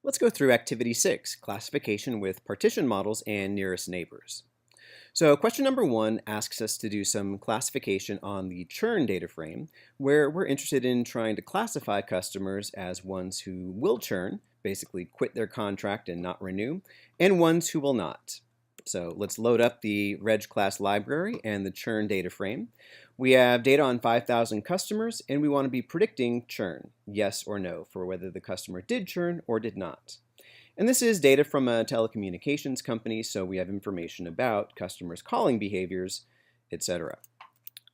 Let's go through Activity 6, Classification with Partition Models and Nearest Neighbors. So question number 1 asks us to do some classification on the churn data frame, where we're interested in trying to classify customers as ones who will churn, basically quit their contract and not renew, and ones who will not. So let's load up the Reg class library and the churn data frame. We have data on 5,000 customers, and we want to be predicting churn, yes or no, for whether the customer did churn or did not. And this is data from a telecommunications company, so we have information about customers' calling behaviors, etc.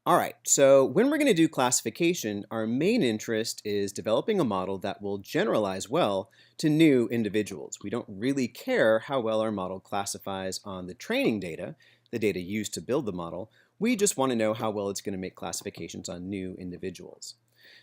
All right, so when we're going to do classification, our main interest is developing a model that will generalize well to new individuals. We don't really care how well our model classifies on the training data, the data used to build the model. We just want to know how well it's going to make classifications on new individuals.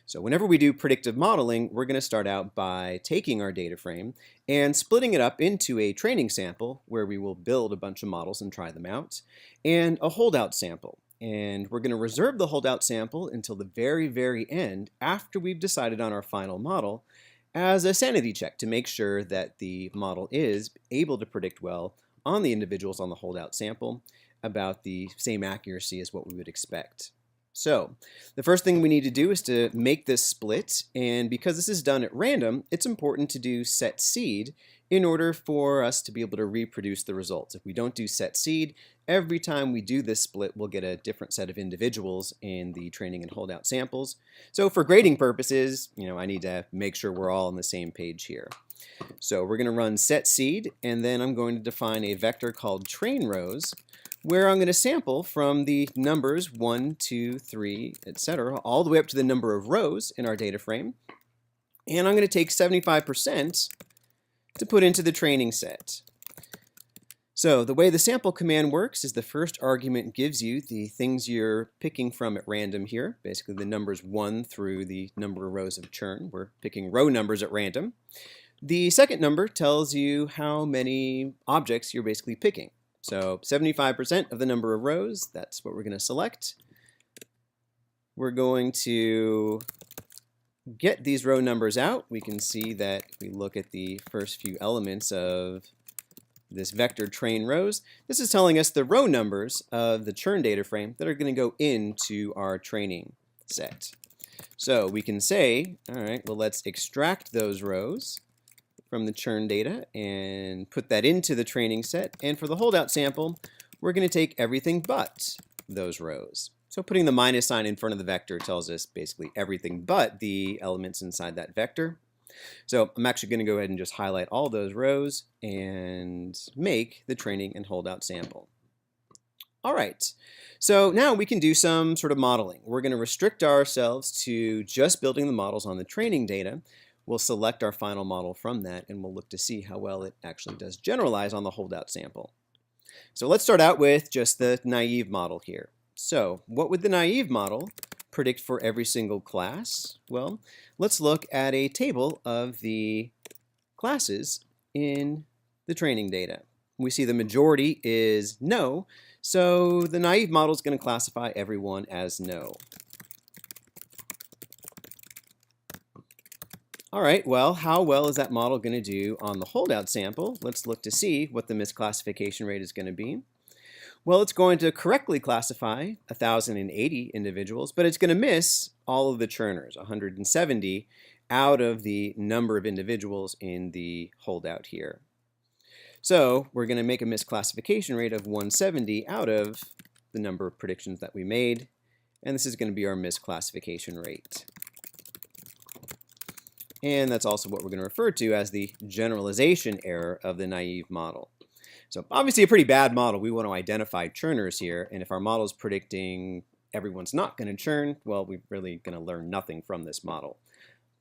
So whenever we do predictive modeling, we're going to start out by taking our data frame and splitting it up into a training sample where we will build a bunch of models and try them out, and a holdout sample. And we're going to reserve the holdout sample until the very end after we've decided on our final model as a sanity check to make sure that the model is able to predict well on the individuals on the holdout sample about the same accuracy as what we would expect. So the first thing we need to do is to make this split, and because this is done at random, it's important to do set seed in order for us to be able to reproduce the results. If we don't do set seed, every time we do this split, we'll get a different set of individuals in the training and holdout samples. So for grading purposes, I need to make sure we're all on the same page here. So we're going to run set seed, and then I'm going to define a vector called train rows, where I'm going to sample from the numbers 1, 2, 3, etc., all the way up to the number of rows in our data frame. And I'm going to take 75% to put into the training set. So the way the sample command works is the first argument gives you the things you're picking from at random here, basically the numbers 1 through the number of rows of churn. We're picking row numbers at random. The second number tells you how many objects you're basically picking. So 75% of the number of rows, that's what we're going to select. We're going to get these row numbers out. We can see that if we look at the first few elements of this vector train rows, this is telling us the row numbers of the churn data frame that are going to go into our training set. So we can say, all right, well, let's extract those rows from the churn data and put that into the training set. And for the holdout sample, we're going to take everything but those rows. So putting the minus sign in front of the vector tells us basically everything but the elements inside that vector. So I'm actually going to go ahead and just highlight all those rows and make the training and holdout sample. All right, so now we can do some sort of modeling. We're going to restrict ourselves to just building the models on the training data. We'll select our final model from that, and we'll look to see how well it actually does generalize on the holdout sample. So let's start out with just the naive model here. So what would the naive model predict for every single class? Well, let's look at a table of the classes in the training data. We see the majority is no, so the naive model is going to classify everyone as no. All right, well, how well is that model going to do on the holdout sample? Let's look to see what the misclassification rate is going to be. Well, it's going to correctly classify 1,080 individuals, but it's going to miss all of the churners, 170 out of the number of individuals in the holdout here. So we're going to make a misclassification rate of 170 out of the number of predictions that we made, and this is going to be our misclassification rate. And that's also what we're going to refer to as the generalization error of the naive model. So obviously a pretty bad model. We want to identify churners here, and if our model is predicting everyone's not going to churn, well, we're really going to learn nothing from this model.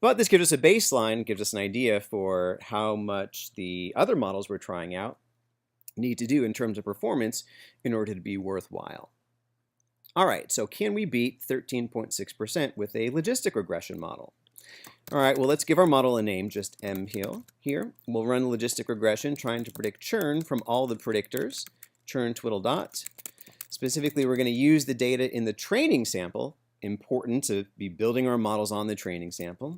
But this gives us a baseline, gives us an idea for how much the other models we're trying out need to do in terms of performance in order to be worthwhile. All right, so can we beat 13.6% with a logistic regression model? All right, well, let's give our model a name, just M here. We'll run a logistic regression trying to predict churn from all the predictors, churn twiddle dot. Specifically, we're going to use the data in the training sample, important to be building our models on the training sample.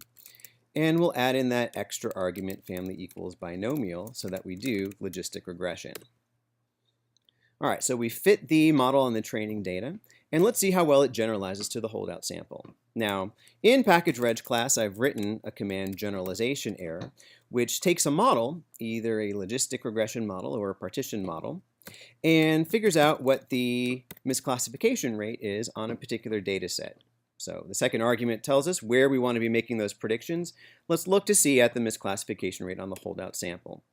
And we'll add in that extra argument family equals binomial so that we do logistic regression. All right, so we fit the model on the training data, and let's see how well it generalizes to the holdout sample. Now, in package_reg class, I've written a command generalization error, which takes a model, either a logistic regression model or a partition model, and figures out what the misclassification rate is on a particular data set. So the second argument tells us where we want to be making those predictions. Let's look to see at the misclassification rate on the holdout sample.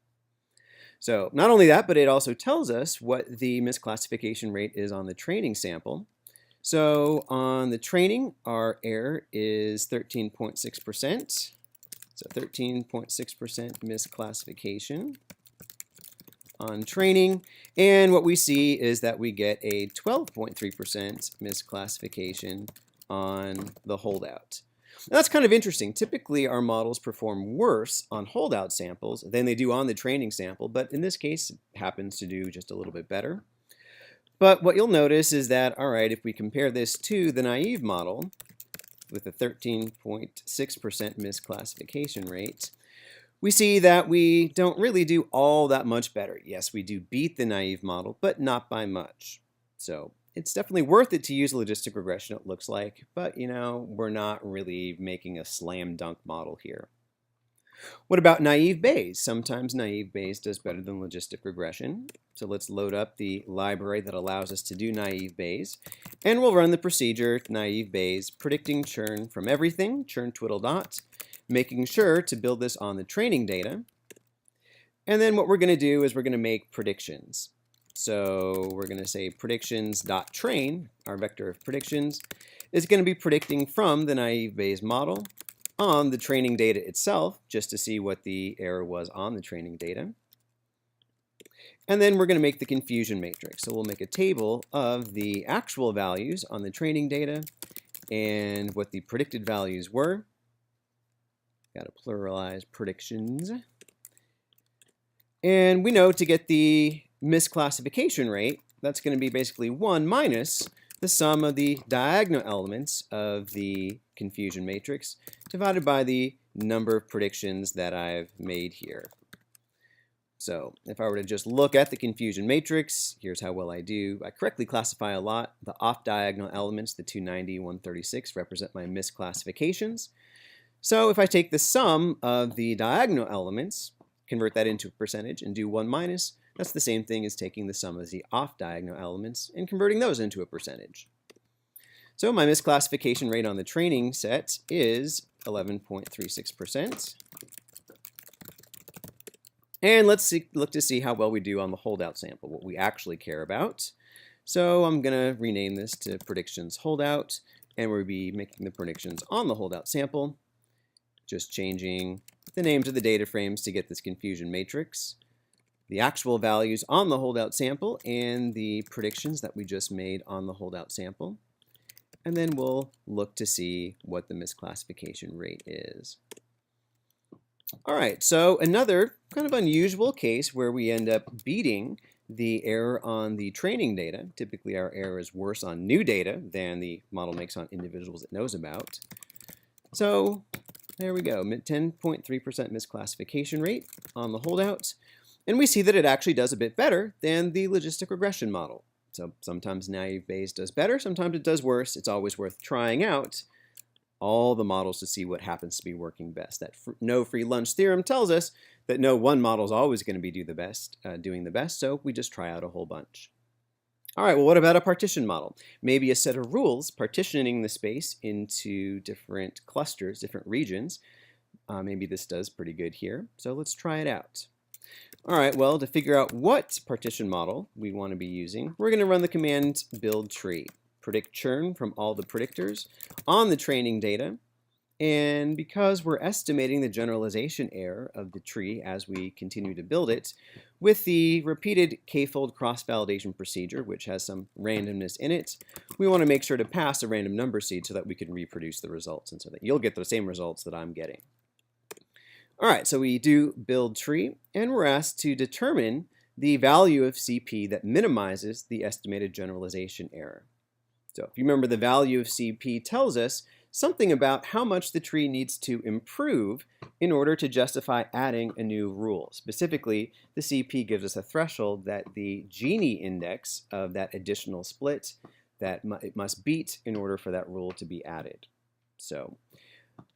So not only that, but it also tells us what the misclassification rate is on the training sample. So on the training, our error is 13.6%. So 13.6% misclassification on training. And what we see is that we get a 12.3% misclassification on the holdout. Now, that's kind of interesting. Typically, our models perform worse on holdout samples than they do on the training sample, but in this case, it happens to do just a little bit better. But what you'll notice is that, all right, if we compare this to the naive model with a 13.6% misclassification rate, we see that we don't really do all that much better. Yes, we do beat the naive model, but not by much. So it's definitely worth it to use logistic regression, it looks like, but we're not really making a slam dunk model here. What about naive Bayes? Sometimes naive Bayes does better than logistic regression. So let's load up the library that allows us to do naive Bayes, and we'll run the procedure naive Bayes, predicting churn from everything, churn twiddle dot, making sure to build this on the training data. And then what we're going to do is we're going to make predictions. So we're going to say predictions.train, our vector of predictions, is going to be predicting from the naive Bayes model on the training data itself, just to see what the error was on the training data. And then we're going to make the confusion matrix. So we'll make a table of the actual values on the training data and what the predicted values were. Got to pluralize predictions. And we know to get the misclassification rate, that's going to be basically 1 minus the sum of the diagonal elements of the confusion matrix divided by the number of predictions that I've made here. So if I were to just look at the confusion matrix, here's how well I do. I correctly classify a lot. The off-diagonal elements, the 290, 136, represent my misclassifications. So if I take the sum of the diagonal elements, convert that into a percentage, and do 1 minus, that's the same thing as taking the sum of the off-diagonal elements and converting those into a percentage. So my misclassification rate on the training set is 11.36%. And let's look to see how well we do on the holdout sample, what we actually care about. So I'm going to rename this to predictions holdout, and we'll be making the predictions on the holdout sample, just changing the names of the data frames to get this confusion matrix, the actual values on the holdout sample, and the predictions that we just made on the holdout sample. And then we'll look to see what the misclassification rate is. All right, so another kind of unusual case where we end up beating the error on the training data. Typically, our error is worse on new data than the model makes on individuals it knows about. So there we go, 10.3% misclassification rate on the holdout. And we see that it actually does a bit better than the logistic regression model. So sometimes naive Bayes does better, sometimes it does worse. It's always worth trying out all the models to see what happens to be working best. That no free lunch theorem tells us that no one model is always going to be doing the best, so we just try out a whole bunch. All right, well, what about a partition model? Maybe a set of rules partitioning the space into different clusters, different regions. Maybe this does pretty good here, so let's try it out. All right, well, to figure out what partition model we want to be using, we're going to run the command build tree, predict churn from all the predictors on the training data. And because we're estimating the generalization error of the tree as we continue to build it, with the repeated k-fold cross-validation procedure, which has some randomness in it, we want to make sure to pass a random number seed so that we can reproduce the results and so that you'll get the same results that I'm getting. All right, so we do build tree, and we're asked to determine the value of CP that minimizes the estimated generalization error. So if you remember, the value of CP tells us something about how much the tree needs to improve in order to justify adding a new rule. Specifically, the CP gives us a threshold that the Gini index of that additional split that it must beat in order for that rule to be added. So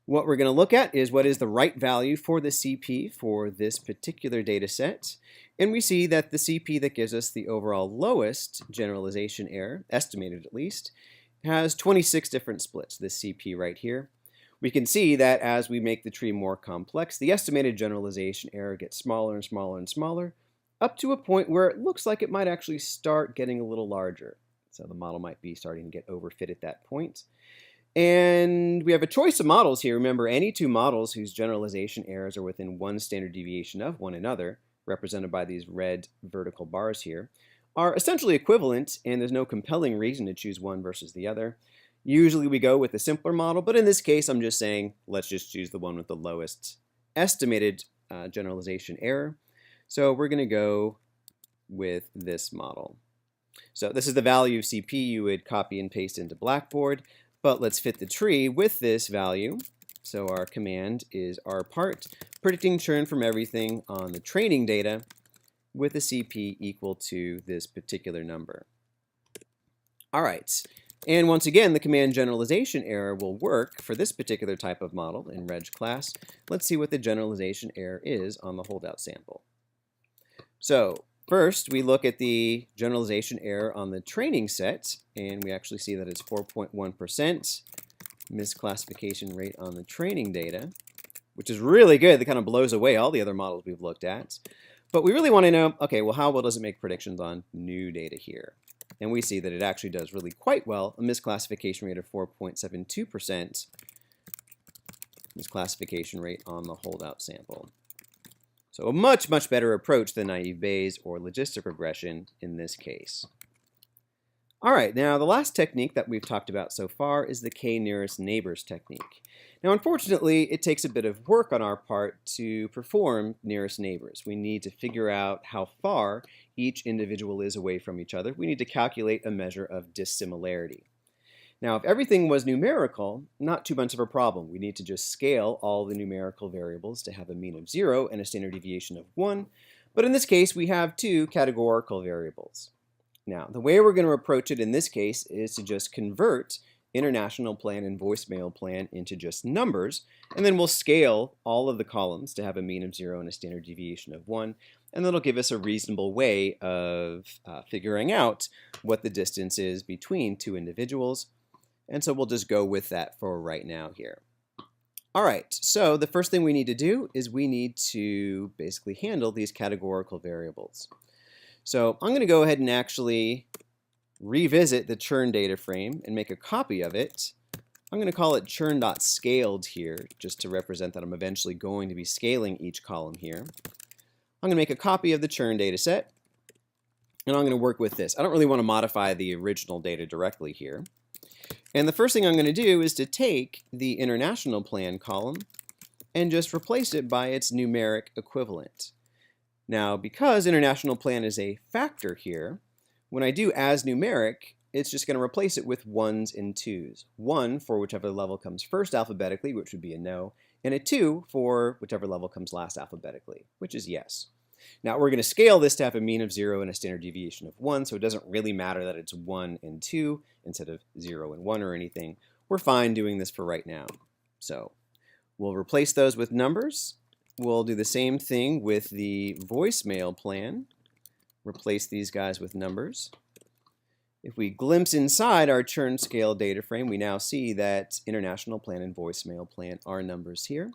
what we're going to look at is what is the right value for the CP for this particular data set. And we see that the CP that gives us the overall lowest generalization error, estimated at least, has 26 different splits, this CP right here. We can see that as we make the tree more complex, the estimated generalization error gets smaller and smaller and smaller, up to a point where it looks like it might actually start getting a little larger. So the model might be starting to get overfit at that point. And we have a choice of models here. Remember, any two models whose generalization errors are within one standard deviation of one another, represented by these red vertical bars here, are essentially equivalent, and there's no compelling reason to choose one versus the other. Usually we go with the simpler model, but in this case I'm just saying let's just choose the one with the lowest estimated generalization error. So we're going to go with this model. So this is the value of CP you would copy and paste into Blackboard, but let's fit the tree with this value. So our command is rpart, predicting churn from everything on the training data, with a CP equal to this particular number. All right, and once again, the command generalization error will work for this particular type of model in Reg class. Let's see what the generalization error is on the holdout sample. So first, we look at the generalization error on the training set, and we actually see that it's 4.1% misclassification rate on the training data, which is really good. That kind of blows away all the other models we've looked at. But we really want to know, okay, well, how well does it make predictions on new data here? And we see that it actually does really quite well, a misclassification rate of 4.72% misclassification rate on the holdout sample. So a much, much better approach than naive Bayes or logistic regression in this case. All right, now the last technique that we've talked about so far is the k-nearest neighbors technique. Now, unfortunately, it takes a bit of work on our part to perform nearest neighbors. We need to figure out how far each individual is away from each other. We need to calculate a measure of dissimilarity. Now, if everything was numerical, not too much of a problem. We need to just scale all the numerical variables to have a mean of 0 and a standard deviation of 1. But in this case, we have two categorical variables. Now, the way we're going to approach it in this case is to just convert international plan and voicemail plan into just numbers, and then we'll scale all of the columns to have a mean of 0 and a standard deviation of 1, and that'll give us a reasonable way of figuring out what the distance is between two individuals. And so we'll just go with that for right now here. All right, so the first thing we need to do is we need to basically handle these categorical variables. So I'm going to go ahead and actually revisit the churn data frame and make a copy of it. I'm going to call it churn.scaled here, just to represent that I'm eventually going to be scaling each column here. I'm going to make a copy of the churn data set, and I'm going to work with this. I don't really want to modify the original data directly here. And the first thing I'm going to do is to take the international plan column and just replace it by its numeric equivalent. Now, because international plan is a factor here, when I do as numeric, it's just going to replace it with 1s and 2s. 1 for whichever level comes first alphabetically, which would be a no, and a 2 for whichever level comes last alphabetically, which is yes. Now, we're going to scale this to have a mean of 0 and a standard deviation of 1, so it doesn't really matter that it's 1 and 2 instead of 0 and 1 or anything. We're fine doing this for right now. So we'll replace those with numbers. We'll do the same thing with the voicemail plan. Replace these guys with numbers. If we glimpse inside our churn scale data frame, we now see that international plan and voicemail plan are numbers here.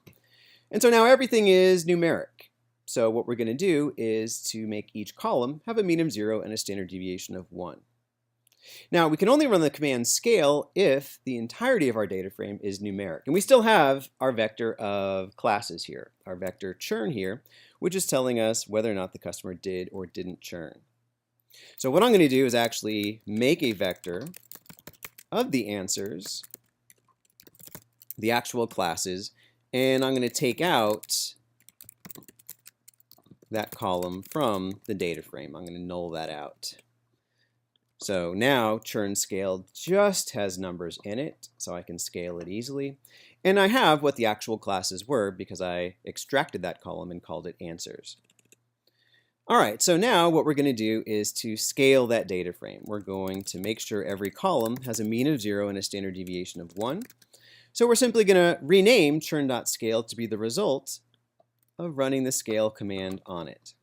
And so now everything is numeric. So what we're going to do is to make each column have a mean of 0 and a standard deviation of 1. Now, we can only run the command scale if the entirety of our data frame is numeric. And we still have our vector of classes here, our vector churn here, which is telling us whether or not the customer did or didn't churn. So what I'm going to do is actually make a vector of the answers, the actual classes, and I'm going to take out that column from the data frame. I'm going to null that out. So now churn scaled just has numbers in it, so I can scale it easily. And I have what the actual classes were because I extracted that column and called it answers. All right, so now what we're going to do is to scale that data frame. We're going to make sure every column has a mean of 0 and a standard deviation of 1. So we're simply going to rename churn.scale to be the result of running the scale command on it.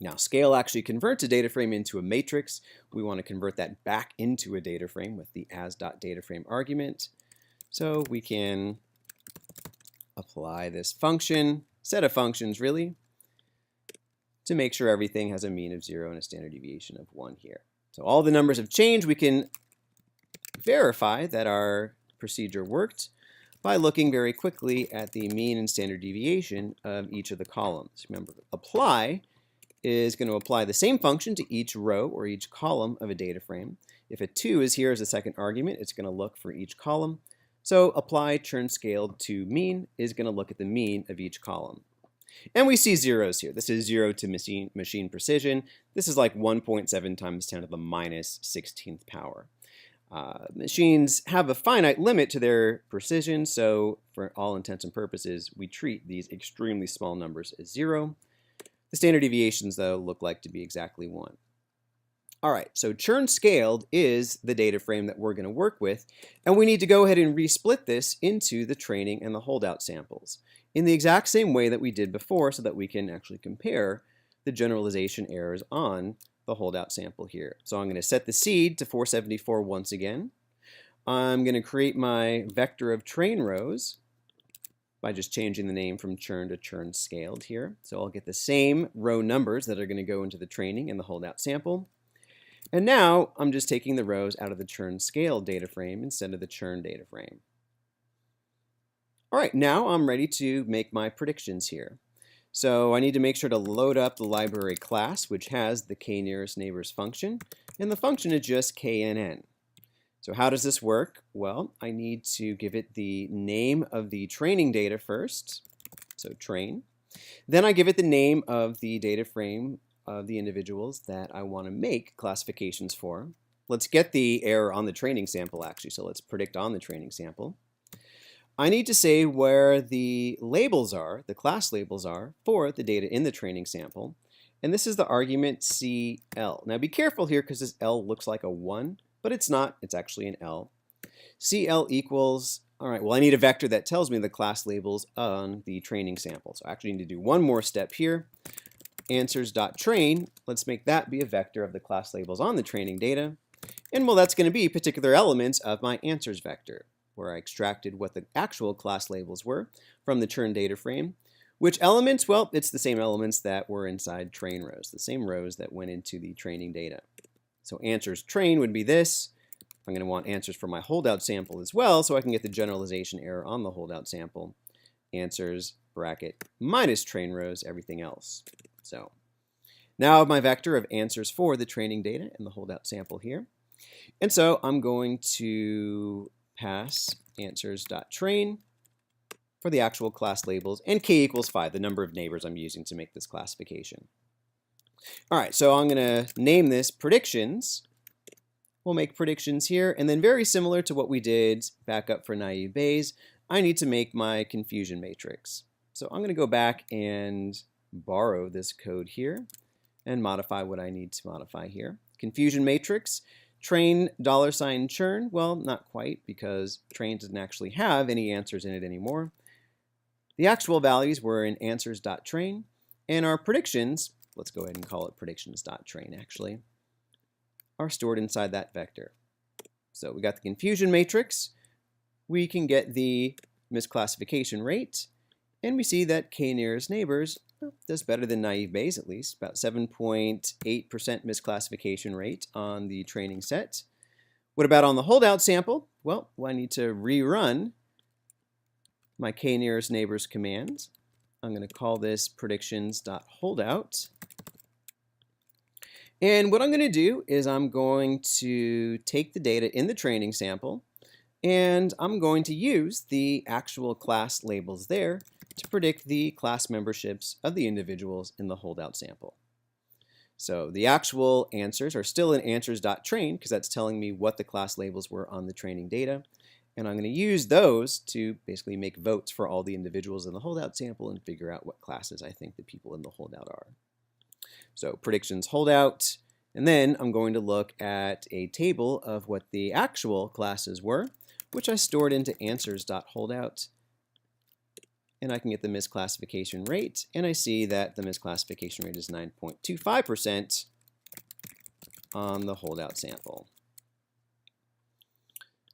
Now, scale actually converts a data frame into a matrix. We want to convert that back into a data frame with the as.dataframe argument. So we can apply this function, set of functions really, to make sure everything has a mean of 0 and a standard deviation of 1 here. So all the numbers have changed. We can verify that our procedure worked by looking very quickly at the mean and standard deviation of each of the columns. Remember, apply is going to apply the same function to each row or each column of a data frame. If a 2 is here as a second argument, it's going to look for each column. So apply churn scaled to mean is going to look at the mean of each column. And we see zeros here. This is 0 to machine precision. This is like 1.7 times 10 to the minus 16th power. Machines have a finite limit to their precision, so for all intents and purposes, we treat these extremely small numbers as 0. The standard deviations, though, look like to be exactly 1. All right, so churn scaled is the data frame that we're going to work with, and we need to go ahead and resplit this into the training and the holdout samples in the exact same way that we did before so that we can actually compare the generalization errors on the holdout sample here. So I'm going to set the seed to 474 once again. I'm going to create my vector of train rows by just changing the name from churn to churn scaled here. So I'll get the same row numbers that are going to go into the training and the holdout sample. And now I'm just taking the rows out of the churn scaled data frame instead of the churn data frame. All right, now I'm ready to make my predictions here. So I need to make sure to load up the library class, which has the k-nearest-neighbors function, and the function is just knn. So how does this work? Well, I need to give it the name of the training data first, so train. Then I give it the name of the data frame of the individuals that I want to make classifications for. Let's get the error on the training sample actually, so let's predict on the training sample. I need to say where the labels are, the class labels are, for the data in the training sample. And this is the argument CL. Now be careful here because this L looks like a 1, but it's not. It's actually an L. CL equals, all right, well, I need a vector that tells me the class labels on the training sample. So I actually need to do one more step here. Answers.train, let's make that be a vector of the class labels on the training data. And well, that's going to be particular elements of my answers vector, where I extracted what the actual class labels were from the churn data frame. Which elements? Well, it's the same elements that were inside train rows, the same rows that went into the training data. So answers train would be this. I'm going to want answers for my holdout sample as well, so I can get the generalization error on the holdout sample. Answers bracket minus train rows, everything else. So now I have my vector of answers for the training data and the holdout sample here. And so I'm going to pass answers.train for the actual class labels, and k equals 5, the number of neighbors I'm using to make this classification. All right, so I'm going to name this predictions. We'll make predictions here, and then very similar to what we did back up for naive Bayes, I need to make my confusion matrix. So I'm going to go back and borrow this code here and modify what I need to modify here. Confusion matrix. Train $churn, well, not quite, because train doesn't actually have any answers in it anymore. The actual values were in answers.train, and our predictions, let's go ahead and call it predictions.train actually, are stored inside that vector. So we got the confusion matrix, we can get the misclassification rate, and we see that k-nearest neighbors does better than naive Bayes, at least, about 7.8% misclassification rate on the training set. What about on the holdout sample? Well, I need to rerun my k-nearest neighbors command. I'm going to call this predictions.holdout. And what I'm going to do is I'm going to take the data in the training sample, and I'm going to use the actual class labels there to predict the class memberships of the individuals in the holdout sample. So the actual answers are still in answers.train because that's telling me what the class labels were on the training data. And I'm going to use those to basically make votes for all the individuals in the holdout sample and figure out what classes I think the people in the holdout are. So predictions holdout, and then I'm going to look at a table of what the actual classes were, which I stored into answers.holdout. And I can get the misclassification rate, and I see that the misclassification rate is 9.25% on the holdout sample.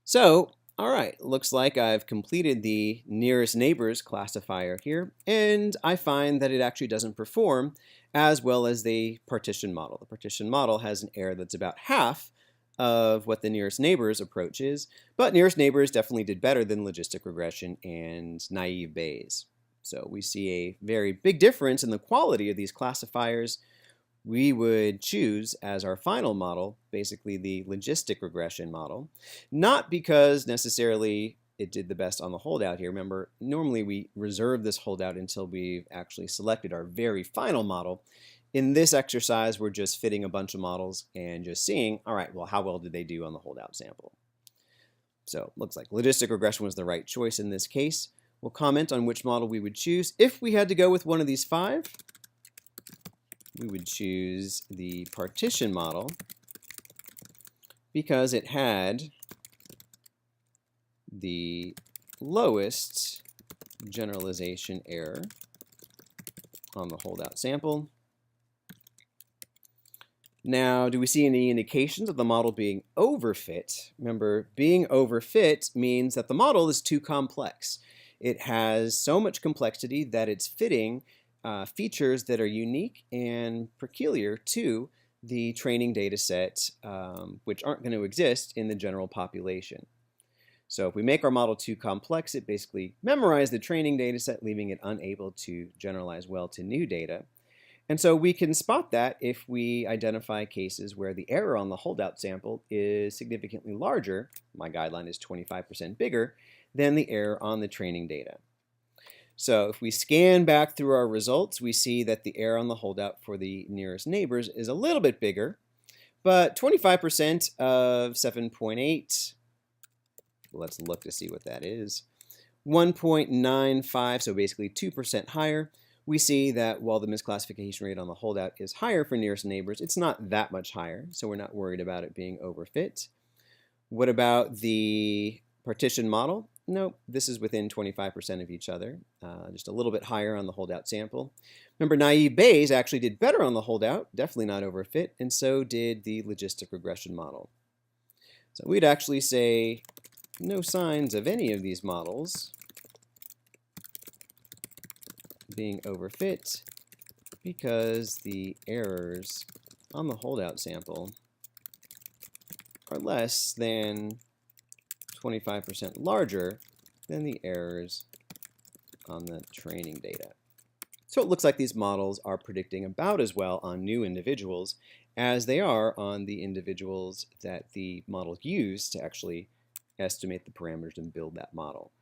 So, all right, looks like I've completed the nearest neighbors classifier here, and I find that it actually doesn't perform as well as the partition model. The partition model has an error that's about half of what the nearest neighbors approach is, but nearest neighbors definitely did better than logistic regression and naive Bayes. So we see a very big difference in the quality of these classifiers. We would choose as our final model basically the logistic regression model, not because necessarily it did the best on the holdout here. Remember, normally we reserve this holdout until we've actually selected our very final model. In this exercise, we're just fitting a bunch of models and just seeing, all right, well, how well did they do on the holdout sample? So looks like logistic regression was the right choice in this case. We'll comment on which model we would choose. If we had to go with one of these 5, we would choose the partition model because it had the lowest generalization error on the holdout sample. Now, do we see any indications of the model being overfit? Remember, being overfit means that the model is too complex. It has so much complexity that it's fitting features that are unique and peculiar to the training data set, which aren't going to exist in the general population. So if we make our model too complex, it basically memorizes the training data set, leaving it unable to generalize well to new data. And so we can spot that if we identify cases where the error on the holdout sample is significantly larger, my guideline is 25% bigger, than the error on the training data. So if we scan back through our results, we see that the error on the holdout for the nearest neighbors is a little bit bigger, but 25% of 7.8, let's look to see what that is, 1.95, so basically 2% higher. We see that while the misclassification rate on the holdout is higher for nearest neighbors, it's not that much higher, so we're not worried about it being overfit. What about the partition model? Nope, this is within 25% of each other, just a little bit higher on the holdout sample. Remember, naive Bayes actually did better on the holdout, definitely not overfit, and so did the logistic regression model. So we'd actually say no signs of any of these models being overfit because the errors on the holdout sample are less than 25% larger than the errors on the training data. So it looks like these models are predicting about as well on new individuals as they are on the individuals that the model used to actually estimate the parameters and build that model.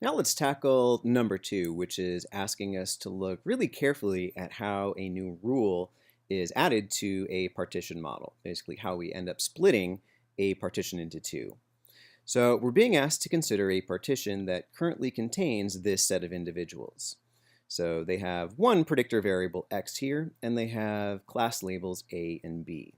Now let's tackle number 2, which is asking us to look really carefully at how a new rule is added to a partition model, basically how we end up splitting a partition into 2. So we're being asked to consider a partition that currently contains this set of individuals. So they have one predictor variable x here, and they have class labels a and b.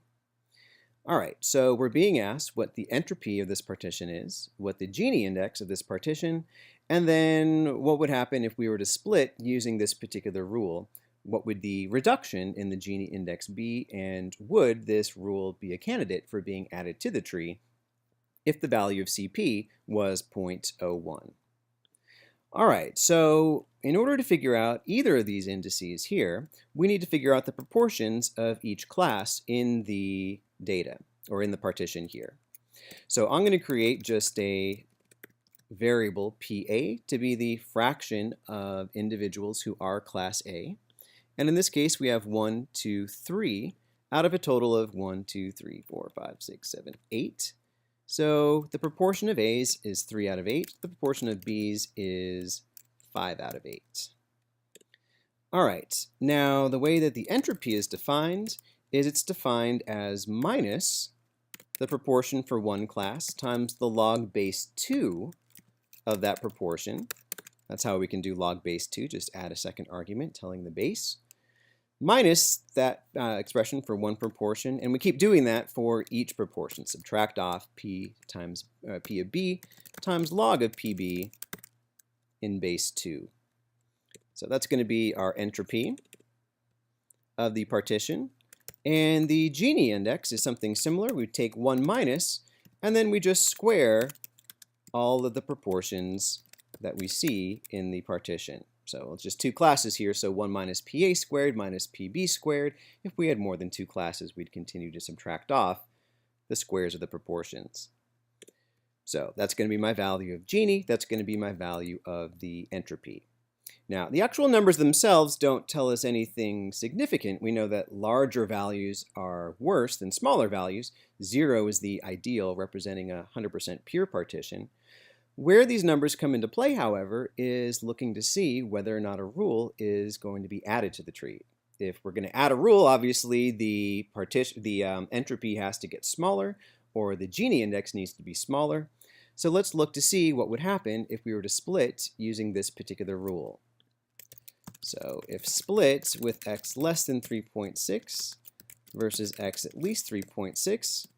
All right, so we're being asked what the entropy of this partition is, what the Gini index of this partition, and then what would happen if we were to split using this particular rule. What would the reduction in the Gini index be, and would this rule be a candidate for being added to the tree if the value of CP was 0.01? All right, so in order to figure out either of these indices here, we need to figure out the proportions of each class in the data, or in the partition here. So I'm going to create just a variable PA to be the fraction of individuals who are class A. And in this case, we have 1, 2, 3 out of a total of 1, 2, 3, 4, 5, 6, 7, 8. So the proportion of A's is 3 out of 8. The proportion of B's is 5 out of 8. All right, now the way that the entropy is defined is it's defined as minus the proportion for one class times the log base 2 of that proportion. That's how we can do log base 2, just add a second argument telling the base, minus that expression for one proportion, and we keep doing that for each proportion. Subtract off p times p of b times log of pb in base 2. So that's going to be our entropy of the partition. And the Gini index is something similar. We take 1 minus, and then we just square all of the proportions that we see in the partition. So it's just two classes here, so 1 minus PA squared minus PB squared. If we had more than two classes, we'd continue to subtract off the squares of the proportions. So that's going to be my value of Gini. That's going to be my value of the entropy. Now, the actual numbers themselves don't tell us anything significant. We know that larger values are worse than smaller values. 0 is the ideal, representing a 100% pure partition. Where these numbers come into play, however, is looking to see whether or not a rule is going to be added to the tree. If we're going to add a rule, obviously the entropy has to get smaller, or the Gini index needs to be smaller. So let's look to see what would happen if we were to split using this particular rule. So if split with x less than 3.6 versus x at least 3.6,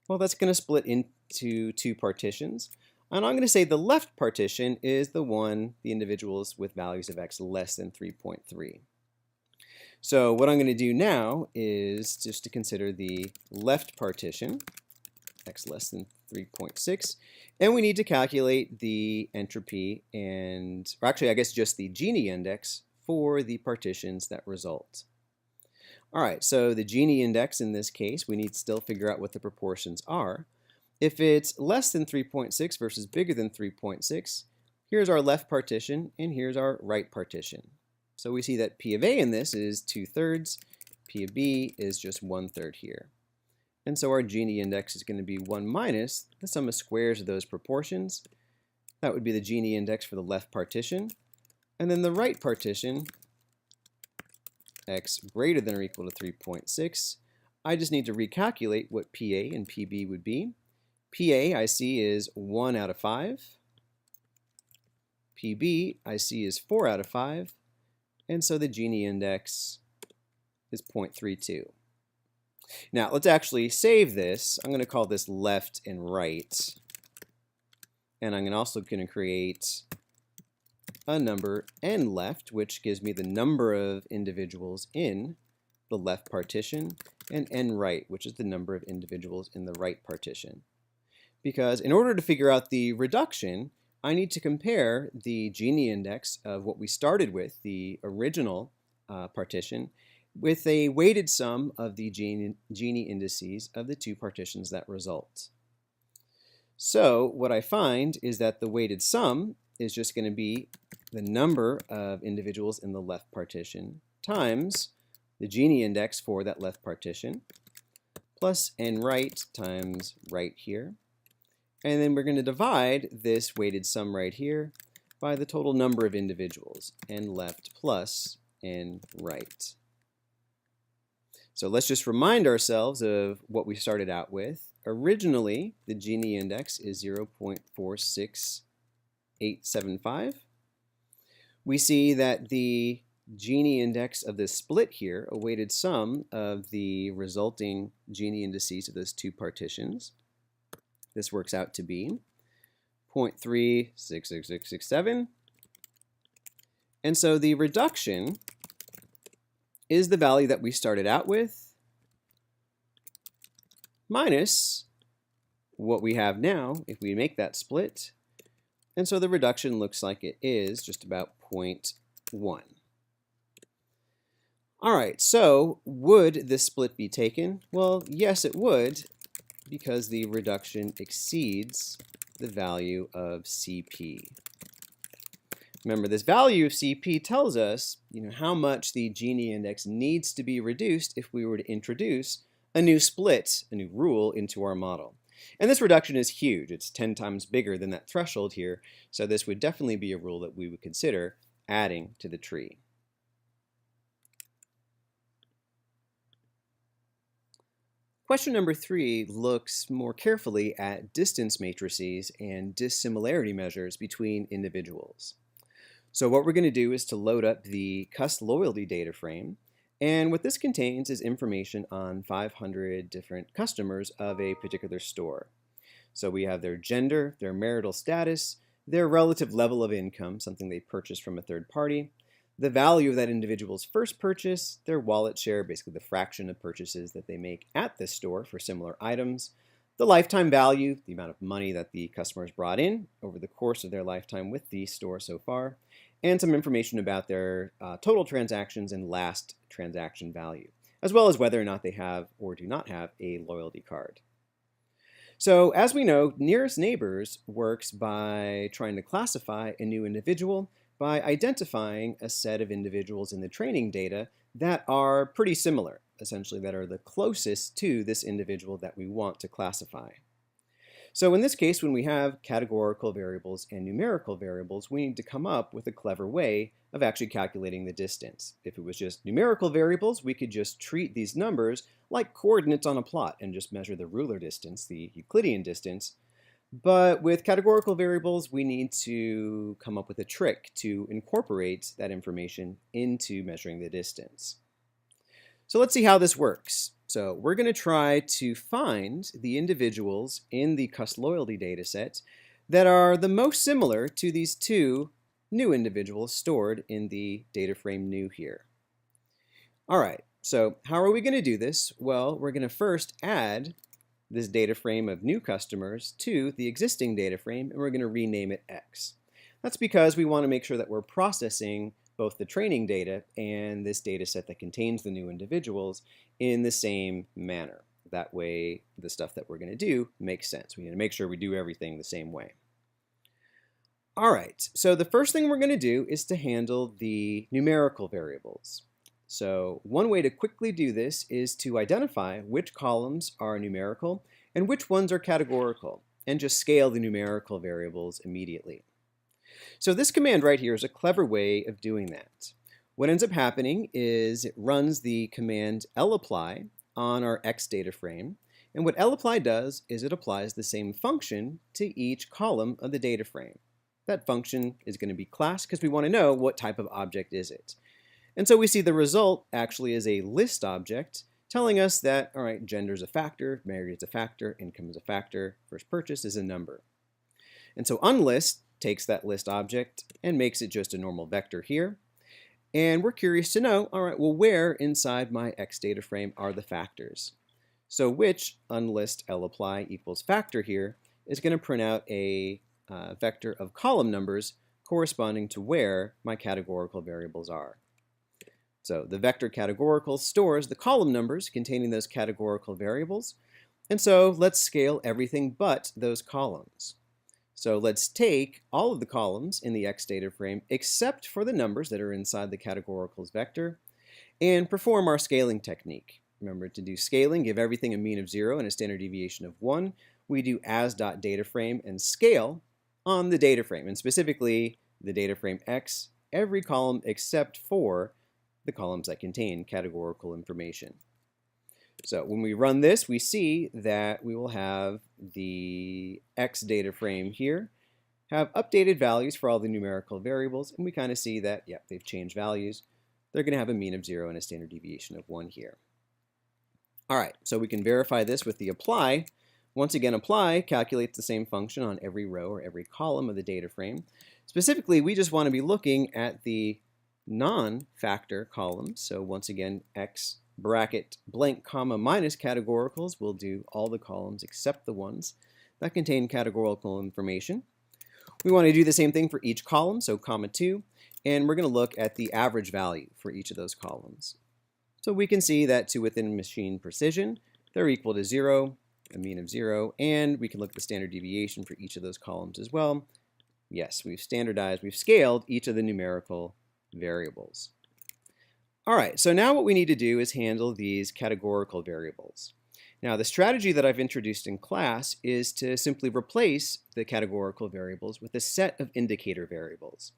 well, that's going to split into two partitions. And I'm going to say the left partition is the individuals with values of x less than 3.3. So what I'm going to do now is just to consider the left partition, x less than 3.6, and we need to calculate the entropy or actually I guess just the Gini index for the partitions that result. All right, so the Gini index in this case, we need to still figure out what the proportions are. If it's less than 3.6 versus bigger than 3.6, here's our left partition and here's our right partition. So we see that P of A in this is 2/3, P of B is just 1/3 here. And so our Gini index is going to be 1 minus the sum of squares of those proportions. That would be the Gini index for the left partition. And then the right partition, x greater than or equal to 3.6, I just need to recalculate what PA and PB would be. PA I see is 1 out of 5. PB I see is 4 out of 5. And so the Gini index is 0.32. Now let's actually save this. I'm going to call this left and right. And I'm also going to create a number n left, which gives me the number of individuals in the left partition, and n right, which is the number of individuals in the right partition. Because in order to figure out the reduction, I need to compare the Gini index of what we started with, the original partition, with a weighted sum of the Gini indices of the two partitions that result. So what I find is that the weighted sum is just going to be the number of individuals in the left partition times the Gini index for that left partition plus n right times right here. And then we're going to divide this weighted sum right here by the total number of individuals, n left plus n right. So let's just remind ourselves of what we started out with. Originally, the Gini index is 0.46875. We see that the Gini index of this split here, a weighted sum of the resulting Gini indices of those two partitions, this works out to be 0.366667. And so the reduction is the value that we started out with minus what we have now if we make that split. And so the reduction looks like it is just about 0.1. All right, so would this split be taken? Well, yes, it would, because the reduction exceeds the value of CP. Remember, this value of CP tells us, how much the Gini index needs to be reduced if we were to introduce a new split, a new rule, into our model. And this reduction is huge. It's 10 times bigger than that threshold here, so this would definitely be a rule that we would consider adding to the tree. Question number 3 looks more carefully at distance matrices and dissimilarity measures between individuals. So what we're going to do is to load up the cust loyalty data frame. And what this contains is information on 500 different customers of a particular store. So we have their gender, their marital status, their relative level of income, something they purchased from a third party, the value of that individual's first purchase, their wallet share, basically the fraction of purchases that they make at this store for similar items, the lifetime value, the amount of money that the customers brought in over the course of their lifetime with the store so far, and some information about their total transactions and last transaction value, as well as whether or not they have or do not have a loyalty card. So as we know, nearest neighbors works by trying to classify a new individual by identifying a set of individuals in the training data that are pretty similar, essentially that are the closest to this individual that we want to classify. So in this case, when we have categorical variables and numerical variables, we need to come up with a clever way of actually calculating the distance. If it was just numerical variables, we could just treat these numbers like coordinates on a plot and just measure the ruler distance, the Euclidean distance. But with categorical variables, we need to come up with a trick to incorporate that information into measuring the distance. So let's see how this works. So we're going to try to find the individuals in the cust loyalty data set that are the most similar to these two new individuals stored in the data frame new here. All right, so how are we going to do this? Well, we're going to first add this data frame of new customers to the existing data frame, and we're going to rename it X. That's because we want to make sure that we're processing both the training data and this data set that contains the new individuals in the same manner. That way, the stuff that we're going to do makes sense. We need to make sure we do everything the same way. All right, so the first thing we're going to do is to handle the numerical variables. So one way to quickly do this is to identify which columns are numerical and which ones are categorical, and just scale the numerical variables immediately. So this command right here is a clever way of doing that. What ends up happening is it runs the command lapply on our X data frame, and what lapply does is it applies the same function to each column of the data frame. That function is going to be class because we want to know what type of object is it. And so we see the result actually is a list object telling us that, all right, gender is a factor, married is a factor, income is a factor, first purchase is a number. And so unlist takes that list object and makes it just a normal vector here. And we're curious to know, all right, well, where inside my X data frame are the factors? So which unlist lapply equals factor here is going to print out a vector of column numbers corresponding to where my categorical variables are. So the vector categorical stores the column numbers containing those categorical variables. And so let's scale everything but those columns. So let's take all of the columns in the X data frame except for the numbers that are inside the categoricals vector and perform our scaling technique. Remember, to do scaling, give everything a mean of 0 and a standard deviation of 1. We do as.dataframe and scale on the data frame, and specifically the data frame X, every column except for the columns that contain categorical information. So when we run this, we see that we will have the X data frame here have updated values for all the numerical variables, and we kind of see that, yeah, they've changed values. They're going to have a mean of 0 and a standard deviation of 1 here. All right, so we can verify this with the apply. Once again, apply calculates the same function on every row or every column of the data frame. Specifically, we just want to be looking at the non-factor columns. So once again, X bracket blank comma minus categoricals will do all the columns except the ones that contain categorical information. We want to do the same thing for each column, so comma 2, and we're going to look at the average value for each of those columns. So we can see that to within machine precision, they're equal to 0, a mean of 0, and we can look at the standard deviation for each of those columns as well. Yes, we've standardized, we've scaled each of the numerical variables. All right, so now what we need to do is handle these categorical variables. Now, the strategy that I've introduced in class is to simply replace the categorical variables with a set of indicator variables.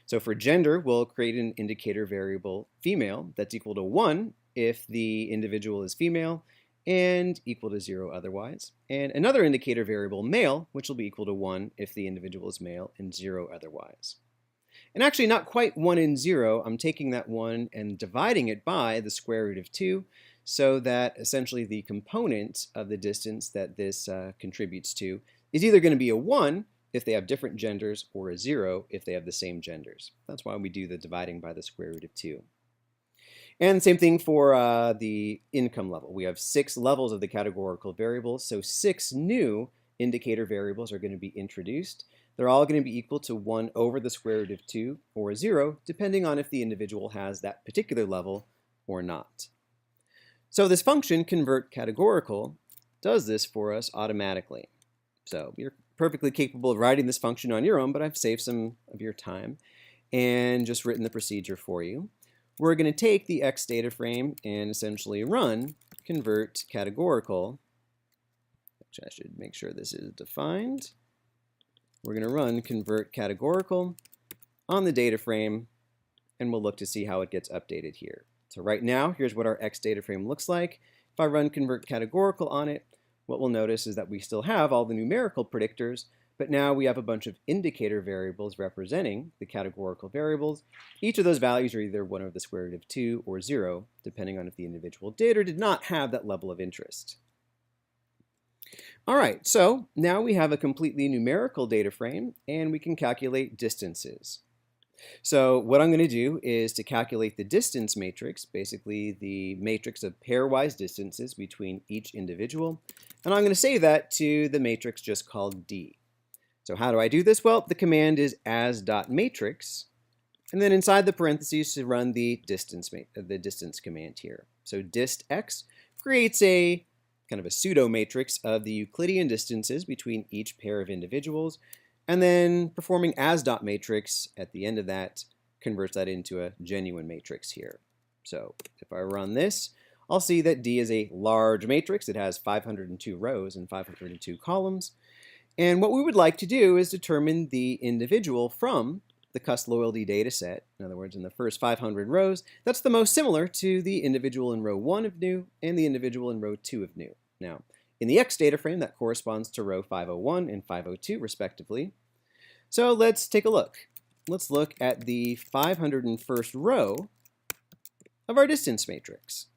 So for gender, we'll create an indicator variable female that's equal to 1 if the individual is female, and equal to 0 otherwise. And another indicator variable, male, which will be equal to 1 if the individual is male and 0 otherwise. And actually not quite 1 and 0, I'm taking that 1 and dividing it by the square root of 2 so that essentially the component of the distance that this contributes to is either going to be a 1 if they have different genders or a 0 if they have the same genders. That's why we do the dividing by the square root of 2. And same thing for the income level. We have 6 levels of the categorical variables, so 6 new indicator variables are going to be introduced. They're all going to be equal to 1 over the square root of 2 or 0, depending on if the individual has that particular level or not. So this function, convert categorical, does this for us automatically. So you're perfectly capable of writing this function on your own, but I've saved some of your time and just written the procedure for you. We're going to take the X data frame and essentially run convert categorical. Actually, I should make sure this is defined. We're going to run convert categorical on the data frame, and we'll look to see how it gets updated here. So right now, here's what our X data frame looks like. If I run convert categorical on it, what we'll notice is that we still have all the numerical predictors, but now we have a bunch of indicator variables representing the categorical variables. Each of those values are either 1 over the square root of 2 or 0, depending on if the individual did or did not have that level of interest. All right, so now we have a completely numerical data frame, and we can calculate distances. So what I'm going to do is to calculate the distance matrix, basically the matrix of pairwise distances between each individual, and I'm going to save that to the matrix just called D. So how do I do this? Well, the command is as.matrix, and then inside the parentheses to run the distance command here. So distx creates a kind of a pseudo matrix of the Euclidean distances between each pair of individuals, and then performing as.matrix at the end of that converts that into a genuine matrix here. So if I run this, I'll see that D is a large matrix. It has 502 rows and 502 columns. And what we would like to do is determine the individual from the cust loyalty data set. In other words, in the first 500 rows, that's the most similar to the individual in row 1 of new and the individual in row 2 of new. Now, in the X data frame, that corresponds to row 501 and 502, respectively. So let's take a look. Let's look at the 501st row of our distance matrix.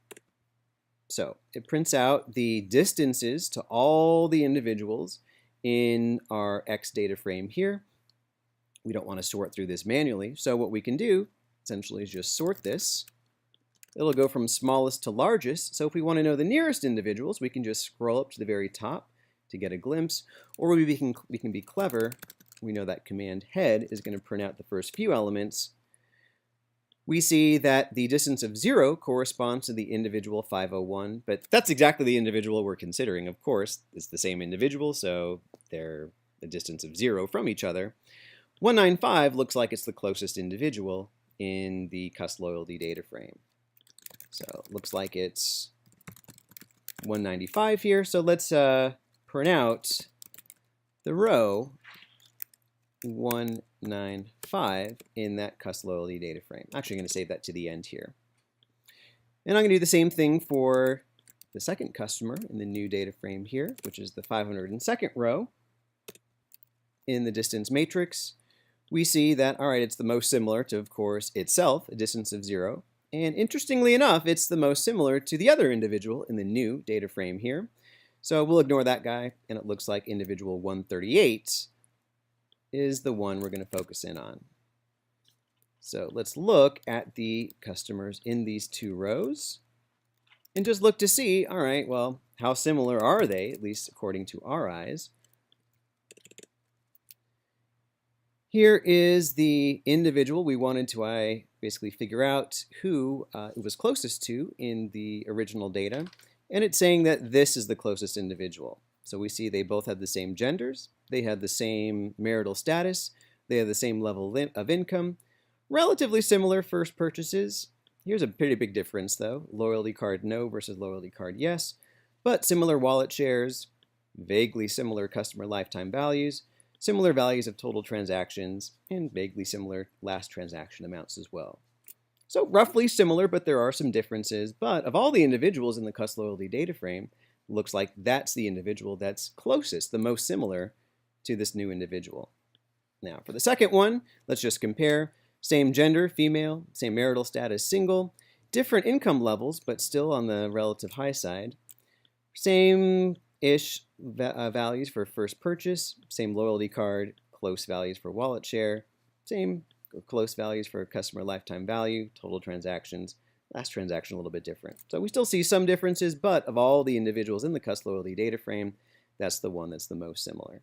So it prints out the distances to all the individuals in our X data frame here. We don't want to sort through this manually, so what we can do essentially is just sort this. It'll go from smallest to largest, so if we want to know the nearest individuals, we can just scroll up to the very top to get a glimpse, or we can be clever. We know that command head is going to print out the first few elements. We see that the distance of 0 corresponds to the individual 501, but that's exactly the individual we're considering, of course. It's the same individual, so they're a distance of 0 from each other. 195 looks like it's the closest individual in the cust loyalty data frame. So it looks like it's 195 here. So let's print out the row 195 in that cust loyalty data frame. I'm actually going to save that to the end here. And I'm going to do the same thing for the second customer in the new data frame here, which is the 502nd row in the distance matrix. We see that, all right, it's the most similar to, of course, itself, a distance of 0. And interestingly enough, it's the most similar to the other individual in the new data frame here. So we'll ignore that guy, and it looks like individual 138 is the one we're going to focus in on. So let's look at the customers in these two rows and just look to see, all right, well, how similar are they, at least according to our eyes. Here is the individual we wanted to basically figure out who it was closest to in the original data, and it's saying that this is the closest individual. So we see they both had the same genders, they had the same marital status, they have the same level of income, relatively similar first purchases. Here's a pretty big difference though, loyalty card no versus loyalty card yes, but similar wallet shares, vaguely similar customer lifetime values, similar values of total transactions, and vaguely similar last transaction amounts as well. So roughly similar, but there are some differences. But of all the individuals in the Cus loyalty data frame, looks like that's the individual that's closest, the most similar to this new individual. Now for the second one, let's just compare. Same gender, female, same marital status, single, different income levels, but still on the relative high side. Same-ish values for first purchase, same loyalty card, close values for wallet share, same close values for customer lifetime value, total transactions, last transaction a little bit different. So we still see some differences, but of all the individuals in the Cus loyalty data frame, that's the one that's the most similar.